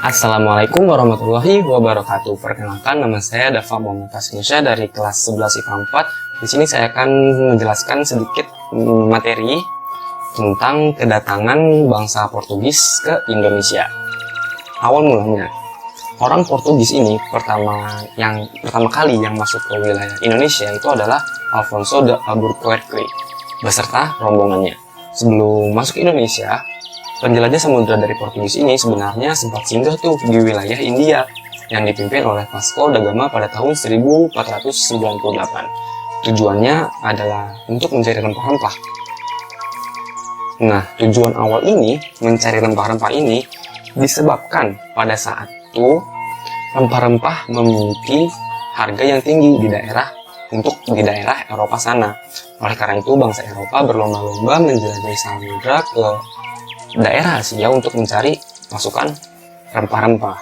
Assalamualaikum warahmatullahi wabarakatuh. Perkenalkan, nama saya Dava Muhammad Tasnisha dari kelas 11 IPA 4. Di sini saya akan menjelaskan sedikit materi tentang kedatangan bangsa Portugis ke Indonesia. Awal mulanya, orang Portugis ini pertama kali yang masuk ke wilayah Indonesia itu adalah Alfonso de Albuquerque beserta rombongannya. Sebelum masuk Indonesia, penjelajah samudra dari Portugis ini sebenarnya sempat singgah tuh di wilayah India yang dipimpin oleh Vasco da Gama pada tahun 1498. Tujuannya adalah untuk mencari rempah-rempah. Nah, tujuan awal ini mencari rempah-rempah ini disebabkan pada saat itu rempah-rempah memiliki harga yang tinggi di daerah Eropa sana. Oleh karena itu, bangsa Eropa berlomba-lomba menjelajahi samudra ke daerah Asia untuk mencari pasukan rempah-rempah.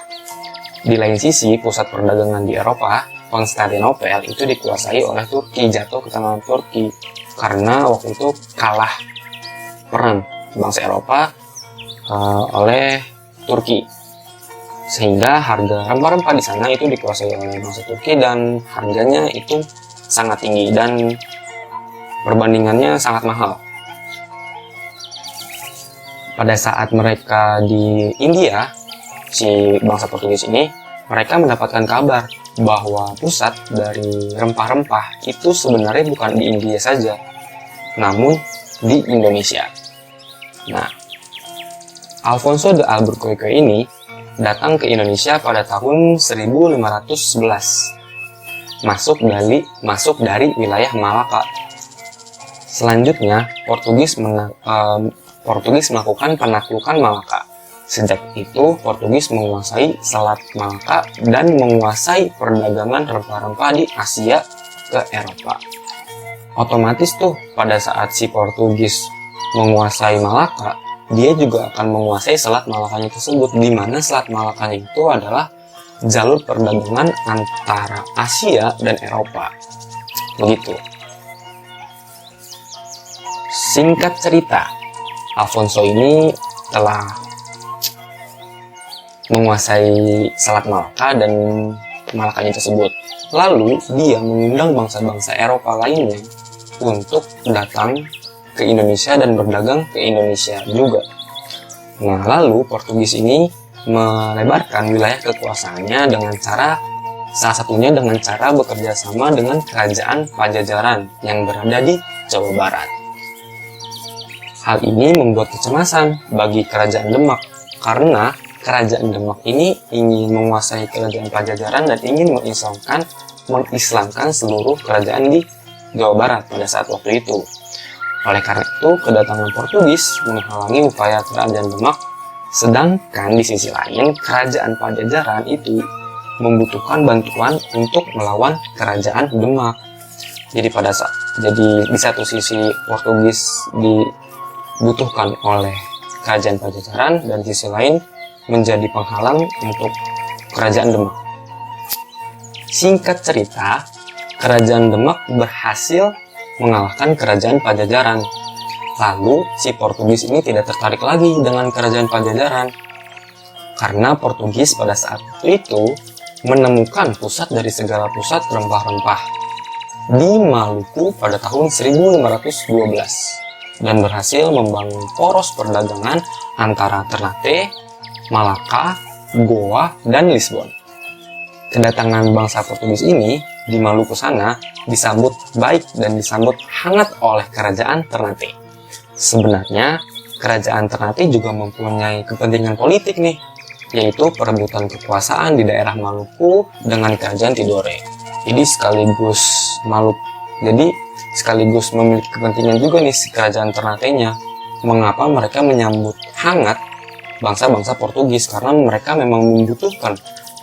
Di lain sisi, pusat perdagangan di Eropa, Konstantinopel, itu dikuasai oleh Turki, jatuh ke tangan Turki karena waktu itu kalah perang bangsa Eropa oleh Turki, sehingga harga rempah-rempah di sana itu dikuasai oleh bangsa Turki dan harganya itu sangat tinggi dan perbandingannya sangat mahal. Pada saat mereka di India, si bangsa Portugis ini, mereka mendapatkan kabar bahwa pusat dari rempah-rempah itu sebenarnya bukan di India saja, namun di Indonesia. Nah, Alfonso de Albuquerque ini datang ke Indonesia pada tahun 1511, masuk dari wilayah Malaka. Selanjutnya, Portugis melakukan penaklukan Malaka. Sejak itu, Portugis menguasai Selat Malaka dan menguasai perdagangan rempah-rempah di Asia ke Eropa. Otomatis tuh, pada saat si Portugis menguasai Malaka, dia juga akan menguasai Selat Malakanya tersebut, di mana Selat Malakanya itu adalah jalur perdagangan antara Asia dan Eropa. Begitu. Singkat cerita, Alfonso ini telah menguasai Selat Malaka dan Malakanya tersebut. Lalu dia mengundang bangsa-bangsa Eropa lainnya untuk datang ke Indonesia dan berdagang ke Indonesia juga. Nah, lalu Portugis ini melebarkan wilayah kekuasaannya salah satunya dengan cara bekerja sama dengan Kerajaan Pajajaran yang berada di Jawa Barat. Hal ini membuat kecemasan bagi Kerajaan Demak, karena Kerajaan Demak ini ingin menguasai Kerajaan Pajajaran dan ingin mengislamkan seluruh kerajaan di Jawa Barat pada saat waktu itu. Oleh karena itu, kedatangan Portugis menghalangi upaya Kerajaan Demak, sedangkan di sisi lain, Kerajaan Pajajaran itu membutuhkan bantuan untuk melawan Kerajaan Demak. Jadi di satu sisi Portugis dibutuhkan oleh Kerajaan Pajajaran dan di sisi lain menjadi penghalang untuk Kerajaan Demak. Singkat cerita, Kerajaan Demak berhasil mengalahkan Kerajaan Pajajaran. Lalu si Portugis ini tidak tertarik lagi dengan Kerajaan Pajajaran karena Portugis pada saat itu menemukan pusat dari segala pusat rempah-rempah di Maluku pada tahun 1512 dan berhasil membangun poros perdagangan antara Ternate, Malaka, Goa, dan Lisbon. Kedatangan bangsa Portugis ini di Maluku sana disambut baik dan disambut hangat oleh Kerajaan Ternate. Sebenarnya, Kerajaan Ternate juga mempunyai kepentingan politik nih, yaitu perebutan kekuasaan di daerah Maluku dengan Kerajaan Tidore. Jadi sekaligus memiliki kepentingan juga nih si Kerajaan Ternate-nya. Mengapa mereka menyambut hangat bangsa-bangsa Portugis? Karena mereka memang membutuhkan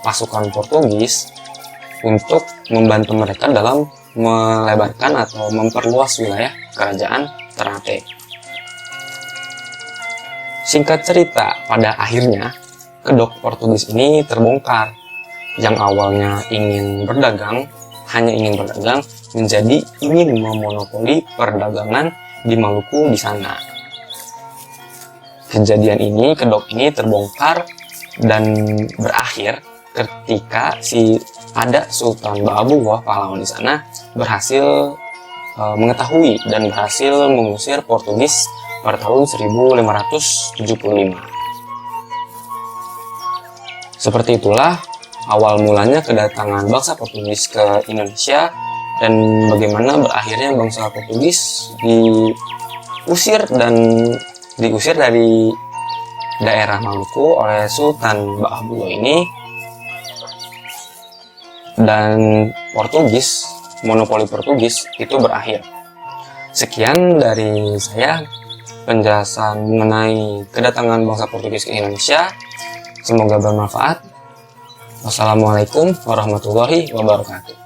pasukan Portugis untuk membantu mereka dalam melebarkan atau memperluas wilayah Kerajaan Ternate. Singkat cerita, pada akhirnya kedok Portugis ini terbongkar. Yang awalnya hanya ingin berdagang, menjadi ingin memonopoli perdagangan di Maluku di sana. Kejadian ini, kedok ini terbongkar dan berakhir ketika ada Sultan Ba'abullah pahlawan di sana berhasil mengetahui dan berhasil mengusir Portugis pada tahun 1575. Seperti itulah awal mulanya kedatangan bangsa Portugis ke Indonesia dan bagaimana berakhirnya bangsa Portugis diusir dari daerah Maluku oleh Sultan Ba'abullah ini, dan monopoli Portugis itu berakhir. Sekian dari saya penjelasan mengenai kedatangan bangsa Portugis ke Indonesia. Semoga bermanfaat. Wassalamualaikum warahmatullahi wabarakatuh.